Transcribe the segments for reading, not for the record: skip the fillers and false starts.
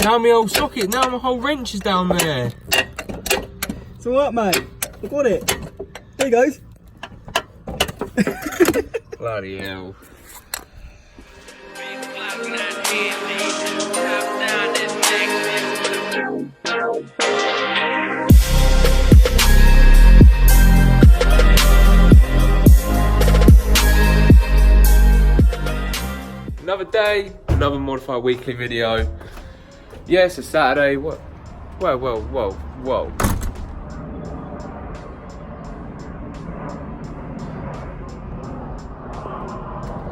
Now my old socket, now my whole wrench is down there. It's alright, mate. I've got it. There he goes. Bloody hell. Another day, another modified weekly video. Yes, it's Saturday. What? Whoa.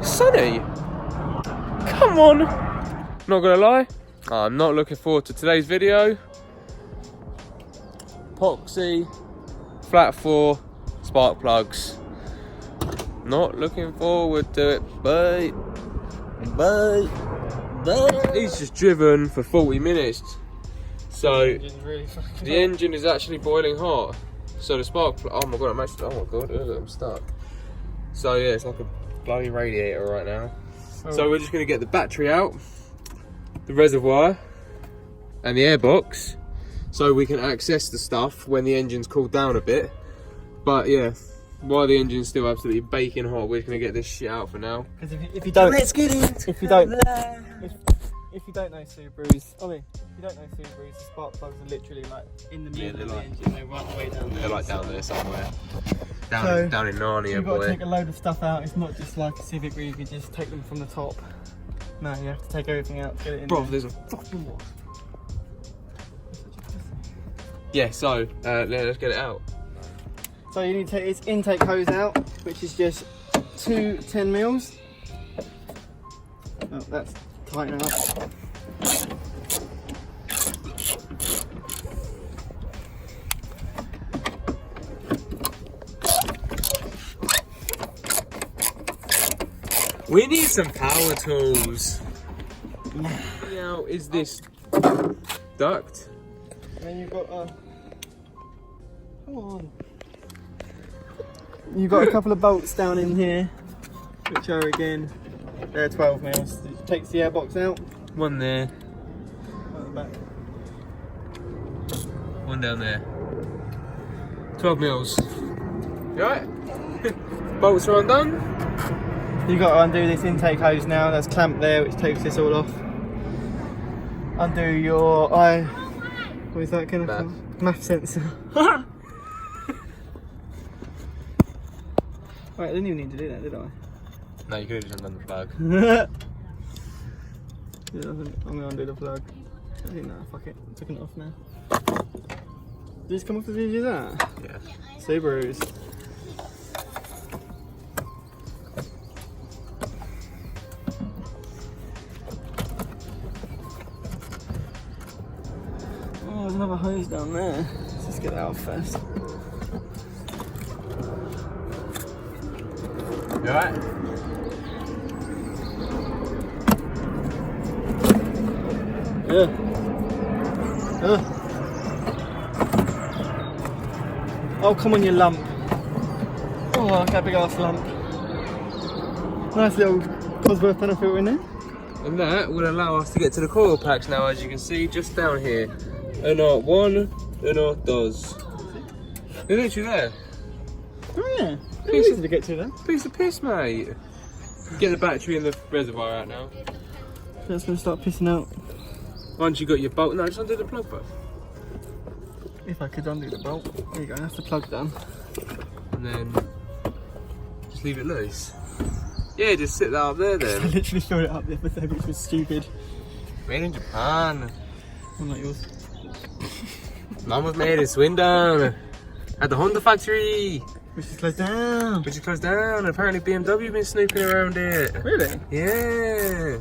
Sunny. Come on. Not gonna lie, I'm not looking forward to today's video. Epoxy, flat 4, spark plugs. Not looking forward to it, but he's just driven for 40 minutes. So the engine is actually boiling hot. So the spark plug, oh my god, I'm stuck. So yeah, it's like a bloody radiator right now. So we're just gonna get the battery out, the reservoir, and the airbox, so we can access the stuff when the engine's cooled down a bit. But yeah, while the engine's still absolutely baking hot, we're gonna get this shit out for now. Because if you don't, let's get it. If you don't know Subarus, the spark plugs are literally like in the middle of the engine. They're right the way down there. They're like down there somewhere. Down in Narnia, you've got boy. to take a load of stuff out. It's not just like a Civic where you can just take them from the top. No, you have to take everything out to get it in. Bro, there. there's a fucking what? Yeah, so let's get it out. So you need to take its intake hose out, which is just 2 10 mils. Oh, that's tighten up. We need some power tools. Now, is this duct? And then you've got come on. You've got a couple of bolts down in here, which are again, they're 12 mils. It takes the airbox out. One there, At the back. one down there. 12 mils. You alright? Bolts are undone. You've got to undo this intake hose now, that's clamped there, which takes this all off. Undo your what is that kind of math sensor? Right, I didn't even need to do that, did I? No, you could have just undone the plug. Yeah, I'm gonna undo the plug. I think no, fuck it, I'm taking it off now. Did this come off as easy as that? Yeah. Subarus. Oh, there's another hose down there. Let's just get that out first. You alright? Yeah. Oh, come on, you lump. Oh, look at that big ass lump. Nice little Cosworth panel filter in there. And that will allow us to get to the coil packs now, as you can see, just down here. Uno 1, uno 2. They're literally there. Oh yeah, it's easy to get to then. Piece of piss, mate. Get the battery and the reservoir out now. That's going to start pissing out. Once you got your bolt, no, just undo the plug, bro. If I could undo the bolt. There you go, that's the plug done. And then just leave it loose. Yeah, just sit that up there I then. literally filled it up the other day, which was stupid. Made in Japan. I'm not yours. Mine was made in Swindon. At the Honda factory. Which is closed down. Which is closed down. Apparently BMW been snooping around it. Really? Yeah.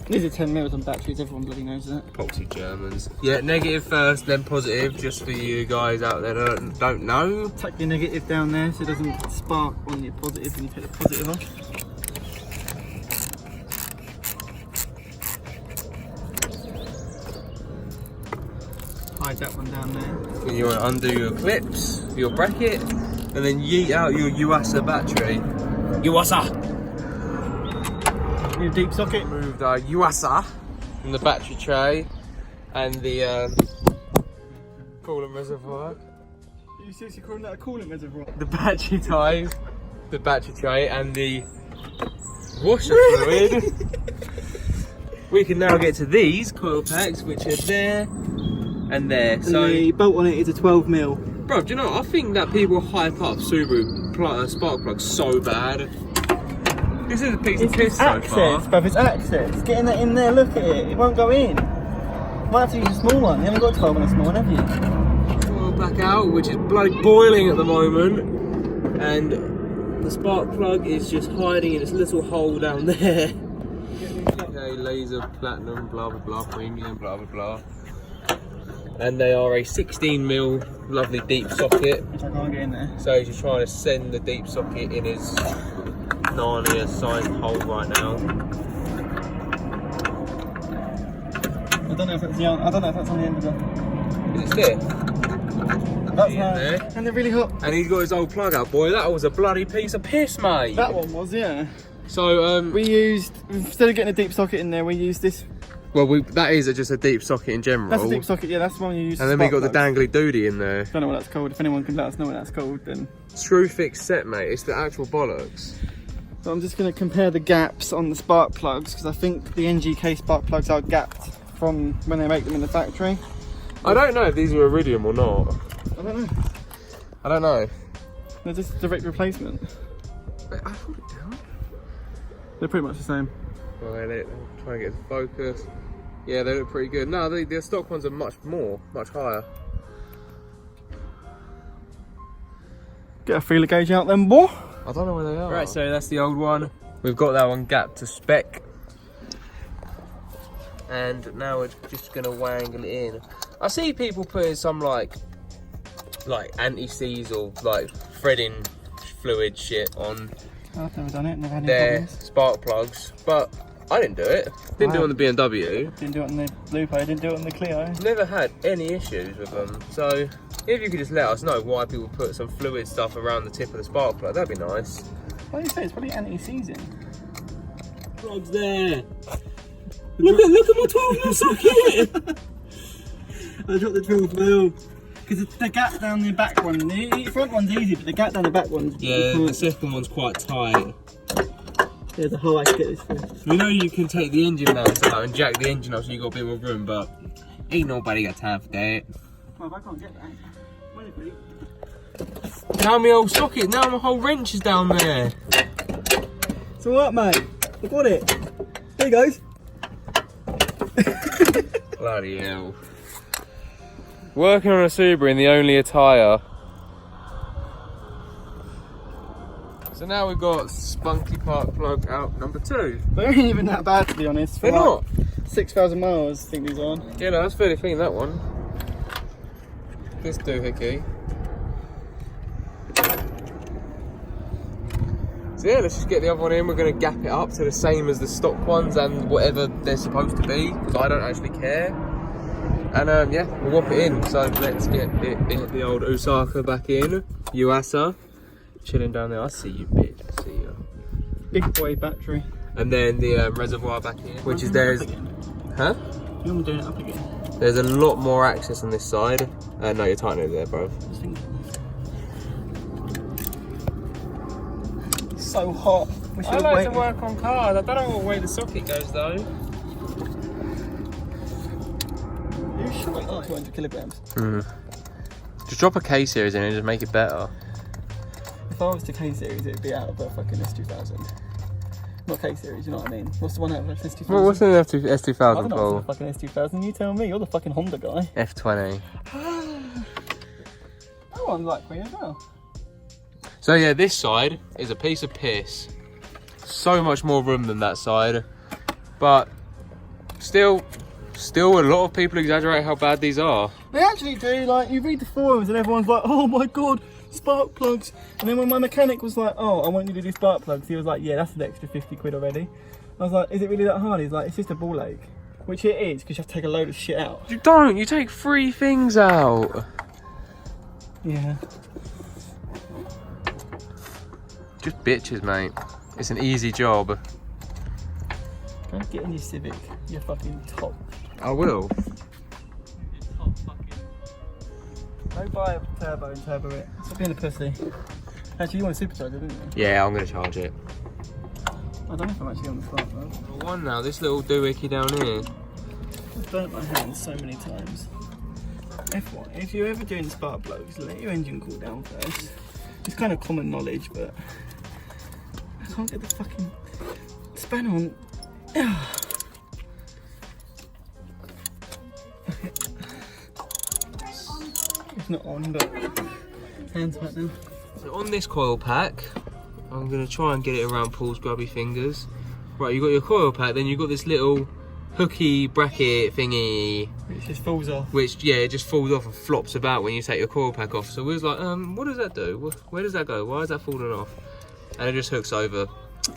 These are 10 mils on batteries, everyone bloody knows that. Epoxy Germans. Yeah, negative first, then positive, just for you guys out there that don't know. Tuck your negative down there so it doesn't spark on your positive when you take the positive off. Hide that one down there. And you want to undo your clips, your bracket, and then yeet out your Yuasa battery. Yuasa! Need a deep socket. Move the Yuasa and the battery tray, and the coolant reservoir. Are you seriously calling that a coolant reservoir? The battery ties, the battery tray, and the washer fluid. We can now get to these coil packs, which are there and there. So the bolt on it is a 12mm. Bro, do you know, I think that people hype up Subaru spark plugs so bad. This is a piece of piss so far. Bruv, it's access. Getting that in there, look at it. It won't go in. You might have to use a small one. You haven't got 12 on a small one, have you? Coil pack out, which is bloody boiling at the moment. And the spark plug is just hiding in this little hole down there. Okay, laser, platinum, blah blah blah, premium, blah blah blah. And they are a 16mm lovely deep socket. Which I can't get in there. So he's just trying to send the deep socket in his Narnia sized hole right now. I don't know if that's on the end of the. Is it stiff? That's there. And they're really hot. And he's got his old plug out, boy. That was a bloody piece of piss, mate. That one was, yeah. So we used, instead of getting a deep socket in there, we used this. Well, that is just a deep socket in general. That's a deep socket, yeah, that's the one you use. And then we got the dangly doody in there. Don't know what that's called. If anyone can let us know what that's called, then. Screw fix set, mate. It's the actual bollocks. So I'm just going to compare the gaps on the spark plugs, because I think the NGK spark plugs are gapped from when they make them in the factory. I don't know if these are iridium or not. I don't know. I don't know. They're just direct replacement. Wait, I hold it down. They're pretty much the same. Right, I'm trying to get the focus. Yeah, they look pretty good. No, the stock ones are much higher. Get a feeler gauge out then, boy. I don't know where they are. Right, so that's the old one. We've got that one gapped to spec. And now we're just gonna wangle it in. I see people putting some like anti-seize or like threading fluid shit on I've never done it, never had any their problems. spark plugs, but I didn't do it. Didn't do it on the BMW. Didn't do it on the Lupo, didn't do it on the Clio. Never had any issues with them. So if you could just let us know why people put some fluid stuff around the tip of the spark plug, that'd be nice. What do you say? It's probably anti-seizing. Plug's there. Look at my 12mm socket. I dropped the 12mm. Because the gap down the back one, the front one's easy, but the gap down the back one's... Yeah, the second one's quite tight. There's a hole I can get this through. We know you can take the engine mounts out and jack the engine up so you got a bit more room, but ain't nobody got time for that. Well, if I can't get that, where is it? Now my old socket, now my whole wrench is down there. It's alright, mate. I got it. There he goes. Bloody hell. Working on a Subaru in the only attire. So now we've got spunky spark plug out number 2. They ain't even that bad, to be honest. They're not. 6,000 miles, I think these are on. Yeah, no, that's fairly clean, that one. This doohickey. So yeah, let's just get the other one in. We're going to gap it up to the same as the stock ones and whatever they're supposed to be, because I don't actually care. And yeah, we'll whop it in. So let's get the old Osaka back in. Yuasa. Chilling down there. I see you, bitch. I see you. Big boy battery. And then the reservoir back in, which is there's... Huh? You want me doing it up again? There's a lot more access on this side. No, you're tightening it there, bro. It's so hot. I like to work on cars. I don't know what way the socket goes though. You should wait 200 kilograms. Just drop a K series in and just make it better. If I was to K series, it'd be out of a fucking S2000. Not K series, you know what I mean? What's the one out of S2000? Well, what's an I S2000 don't know called? what's the fucking S2000. You tell me. You're the fucking Honda guy. F20. That one's like Queen as well. So yeah, this side is a piece of piss. So much more room than that side, but still a lot of people exaggerate how bad these are. They actually do. Like, you read the forums and everyone's like, "Oh my god, spark plugs!" And then when my mechanic was like, "Oh, I want you to do spark plugs," he was like, "Yeah, that's an extra 50 quid already." I was like, "Is it really that hard?" He's like, "It's just a ball ache," which it is because you have to take a load of shit out. You don't. You take 3 things out. Yeah. Just bitches, mate. It's an easy job. Go Don't get in your Civic, you fucking top. I will. Top fucking. Go buy a turbo and turbo it. Stop being a pussy. Actually, you want a supercharger, didn't you? Yeah, I'm gonna charge it. I don't know if I'm actually on the front though. Number one now, this little doohickey down here. I've burnt my hands so many times. F1, if you're ever doing spark plugs, let your engine cool down first. It's kind of common knowledge, but I can't get the fucking spanner on. It's not on, but hands right now. So on this coil pack, I'm gonna try and get it around Paul's grubby fingers. Right, you got your coil pack, then you've got this little hooky bracket thingy. It just falls off. Which, yeah, it just falls off and flops about when you take your coil pack off. So we was like, what does that do? Where does that go? Why is that falling off? And it just hooks over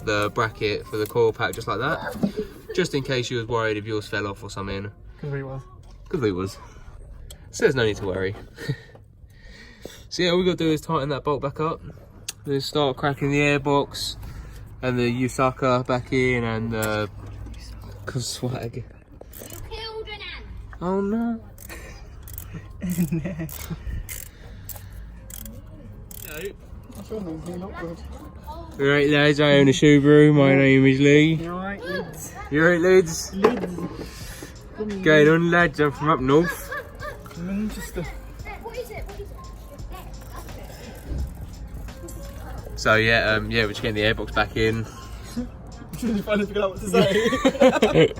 the bracket for the coil pack just like that. Just in case you was worried if yours fell off or something. Because we was. Because we was. So there's no need to worry. So yeah, all we got to do is tighten that bolt back up. Then start cracking the airbox and the Usaka back in and the swag. You killed an ant. Oh no. What's your name? You're not good. Right lads, I own a Subaru, my name is Lee. You alright, Lids? You alright lads? Lids. Going on lads, I'm from up north. Manchester. What is it? What is it? So yeah, we're just getting the airbox back in. I'm really finally figured out what to say.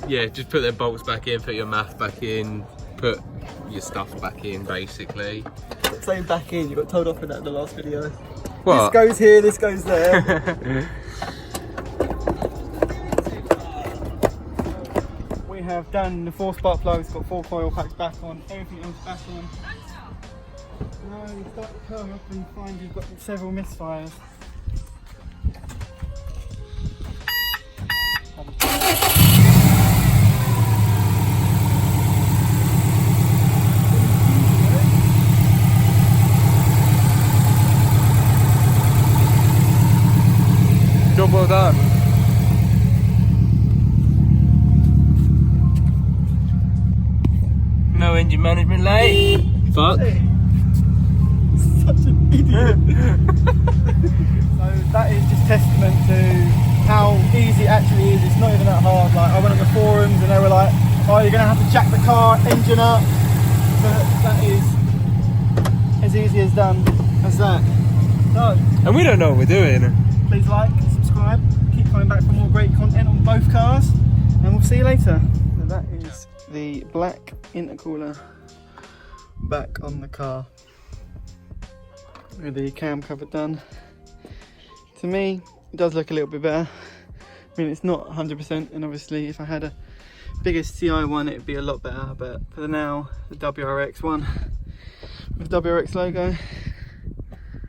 Yeah, just put the bolts back in, put your math back in, put your stuff back in basically. Saying back in, you got told off for that in the last video. What? This goes here, this goes there. We have done the 4 spark plugs, got 4 coil packs back on, everything else back on. Now you start the car up and find you've got several misfires. Job well done. No engine management light. Fuck. Such an idiot. So that is just testament to how easy it actually is. It's not even that hard. Like I went on the forums and they were like, oh, you're gonna have to jack the car engine up. But that is as easy as done as that. So And we don't know what we're doing. please like, subscribe, keep coming back for more great content on both cars, and we'll see you later. So that is the black intercooler back on the car with the cam cover done. To me, it does look a little bit better. I mean, it's not 100%, and obviously if I had a bigger CI one, it'd be a lot better, but for now, the WRX one with WRX logo